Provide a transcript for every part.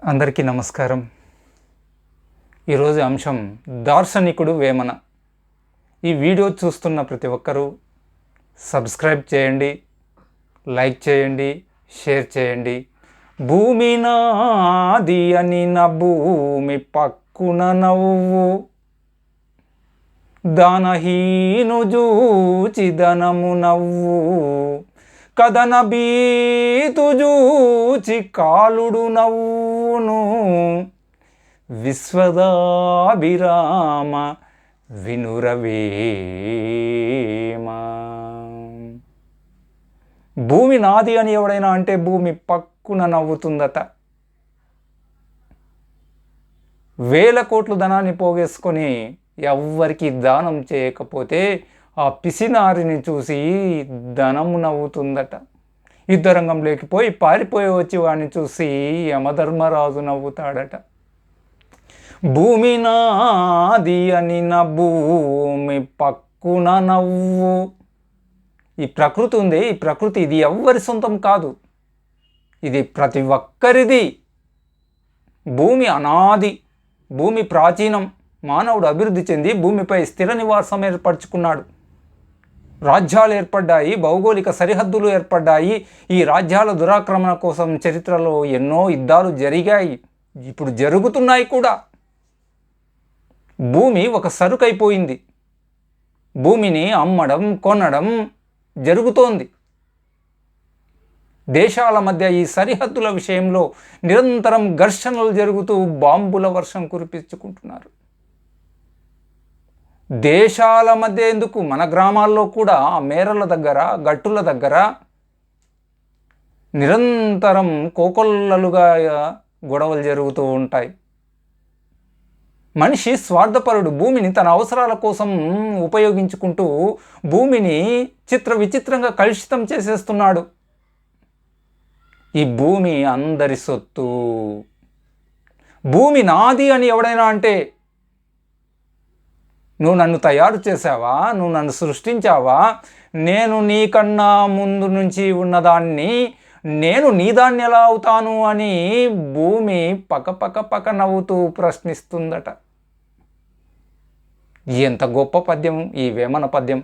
అందరికీ నమస్కారం. ఈరోజు అంశం దార్శనికుడు వేమన. ఈ వీడియో చూస్తున్న ప్రతి ఒక్కరూ సబ్స్క్రైబ్ చేయండి, లైక్ చేయండి, షేర్ చేయండి. భూమి నాది అని నా భూమి పక్కున నవ్వు, దానహీను జూచి ధనము నవ్వు, కదన బీతు జూచి కాలుడు నవ్వును, విశ్వదాభిరామ వినురవేమ. భూమి నాది అని ఎవడైనా అంటే భూమి పక్కున నవ్వుతుందట. వేల కోట్లు ధనాన్ని పోగేసుకొని ఎవ్వరికి దానం చేయకపోతే ఆ పిసినారిని చూసి ధనము నవ్వుతుందట. యుద్ధరంగం లేకపోయి పారిపోయి వచ్చి వాడిని చూసి యమధర్మరాజు నవ్వుతాడట. భూమి నాది అని నా భూమి పక్కున నవ్వు. ఈ ప్రకృతి ఉంది, ఈ ప్రకృతి ఇది ఎవ్వరి సొంతం కాదు, ఇది ప్రతి ఒక్కరిది. భూమి అనాది, భూమి ప్రాచీనం. మానవుడు అభివృద్ధి చెంది భూమిపై స్థిర నివాసం ఏర్పరచుకున్నాడు. రాజ్యాలు ఏర్పడ్డాయి, భౌగోళిక సరిహద్దులు ఏర్పడ్డాయి. ఈ రాజ్యాల దురాక్రమణ కోసం చరిత్రలో ఎన్నో యుద్ధాలు జరిగాయి, ఇప్పుడు జరుగుతున్నాయి కూడా. భూమి ఒక సరుకైపోయింది. భూమిని అమ్మడం, కొనడం జరుగుతోంది. దేశాల మధ్య ఈ సరిహద్దుల విషయంలో నిరంతరం ఘర్షణలు జరుగుతూ బాంబుల వర్షం కురిపించుకుంటున్నారు. దేశాల మధ్య ఎందుకు, మన గ్రామాల్లో కూడా మేరల దగ్గర, గట్టుల దగ్గర నిరంతరం కోకొల్లలుగా గొడవలు జరుగుతూ ఉంటాయి. మనిషి స్వార్థపరుడు. భూమిని తన అవసరాల కోసం ఉపయోగించుకుంటూ భూమిని చిత్ర విచిత్రంగా కలుషితం చేసేస్తున్నాడు. ఈ భూమి అందరి సొత్తు. భూమి నాది అని ఎవడైనా అంటే, నువ్వు నన్ను తయారు చేసావా, నువ్వు నన్ను సృష్టించావా, నేను నీకన్నా ముందు నుంచి ఉన్నదాన్ని, నేను నీదాన్ని ఎలా అవుతాను అని భూమి పక నవ్వుతూ ప్రశ్నిస్తుందట. ఎంత గొప్ప పద్యం ఈ వేమన పద్యం.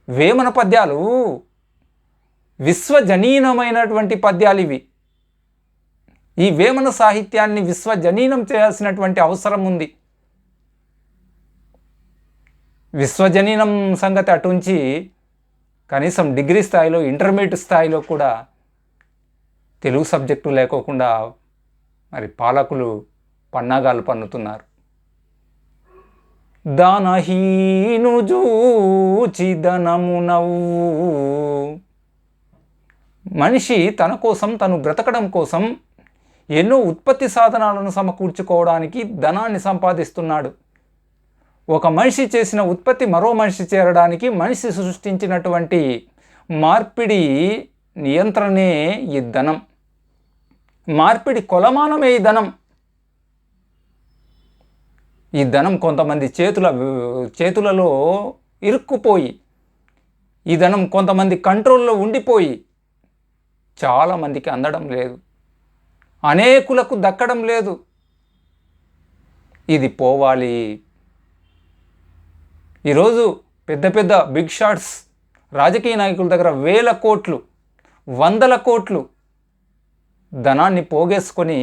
వేమన పద్యాలు విశ్వజనీనమైనటువంటి పద్యాలు ఇవి. ఈ వేమన సాహిత్యాన్ని విశ్వజనీనం చేయాల్సినటువంటి అవసరం ఉంది. విశ్వజనీనం సంగతి అటుంచి కనీసం డిగ్రీ స్థాయిలో, ఇంటర్మీడియట్ స్థాయిలో కూడా తెలుగు సబ్జెక్టు లేకోకుండా మరి పాలకులు పన్నాగాలు పన్నుతున్నారు. దానహీను జూచి ధనము నవ్వు. మనిషి తన కోసం, తను బ్రతకడం కోసం ఎన్నో ఉత్పత్తి సాధనాలను సమకూర్చుకోవడానికి ధనాన్ని సంపాదిస్తున్నాడు. ఒక మనిషి చేసిన ఉత్పత్తి మరో మనిషి చేరడానికి మనిషి సృష్టించినటువంటి మార్పిడి నియంత్రణే ఈ ధనం. మార్పిడి కొలమానమే ఈ ధనం. ఈ ధనం కొంతమంది చేతులలో ఇరుక్కుపోయి, ఈ ధనం కొంతమంది కంట్రోల్లో ఉండిపోయి చాలామందికి అందడం లేదు, అనేకులకు దక్కడం లేదు. ఇది పోవాలి. ఈరోజు పెద్ద పెద్ద బిగ్ షాట్స్ రాజకీయ నాయకుల దగ్గర వేల కోట్లు, వందల కోట్లు ధనాన్ని పోగేసుకొని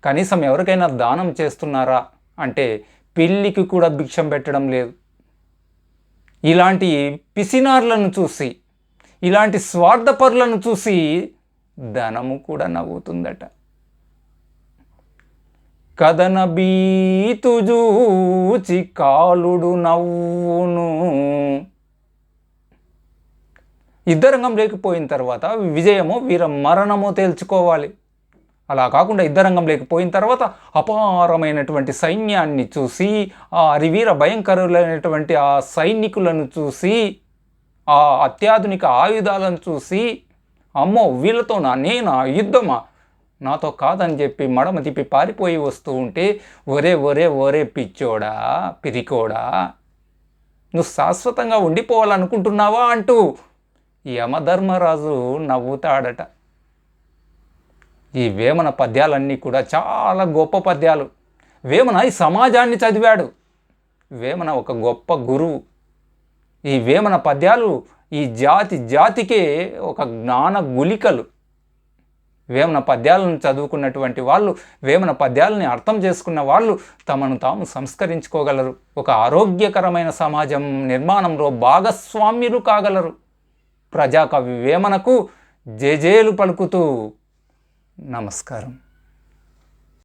కనీసం ఎవరికైనా దానం చేస్తున్నారా అంటే పిల్లికి కూడా భిక్షం పెట్టడం లేదు. ఇలాంటి పిసినార్లను చూసి, ఇలాంటి స్వార్థపరులను చూసి ధనము కూడా నవ్వుతుందట. కదన బీతు జూచి కాలుడు నవ్వును. యుద్ధరంగం లేకపోయిన తర్వాత విజయమో వీర మరణమో తేల్చుకోవాలి. అలా కాకుండా యుద్ధరంగం లేకపోయిన తర్వాత అపారమైనటువంటి సైన్యాన్ని చూసి, ఆ అరివీర భయంకరులైనటువంటి ఆ సైనికులను చూసి, ఆ అత్యాధునిక ఆయుధాలను చూసి, అమ్మో వీళ్ళతోనా, నేనా, యుద్ధమా, నాతో కాదని చెప్పి మడమ తిప్పి పారిపోయి వస్తూ ఉంటే, ఒరే ఒరే ఒరే పిచ్చోడా, పిరికోడా, నువ్వు శాశ్వతంగా ఉండిపోవాలనుకుంటున్నావా అంటూ యమధర్మరాజు నవ్వుతాడట. ఈ వేమన పద్యాలన్నీ కూడా చాలా గొప్ప పద్యాలు. వేమన ఈ సమాజాన్ని చదివాడు. వేమన ఒక గొప్ప గురువు. ఈ వేమన పద్యాలు ఈ జాతికే ఒక జ్ఞాన గుళికలు. వేమన పద్యాలను చదువుకున్నటువంటి వాళ్ళు, వేమన పద్యాలని అర్థం చేసుకున్న వాళ్ళు తమను తాము సంస్కరించుకోగలరు. ఒక ఆరోగ్యకరమైన సమాజం నిర్మాణంలో భాగస్వామ్యులు కాగలరు. ప్రజాకవి వేమనకు జేజేలు పలుకుతూ నమస్కారం.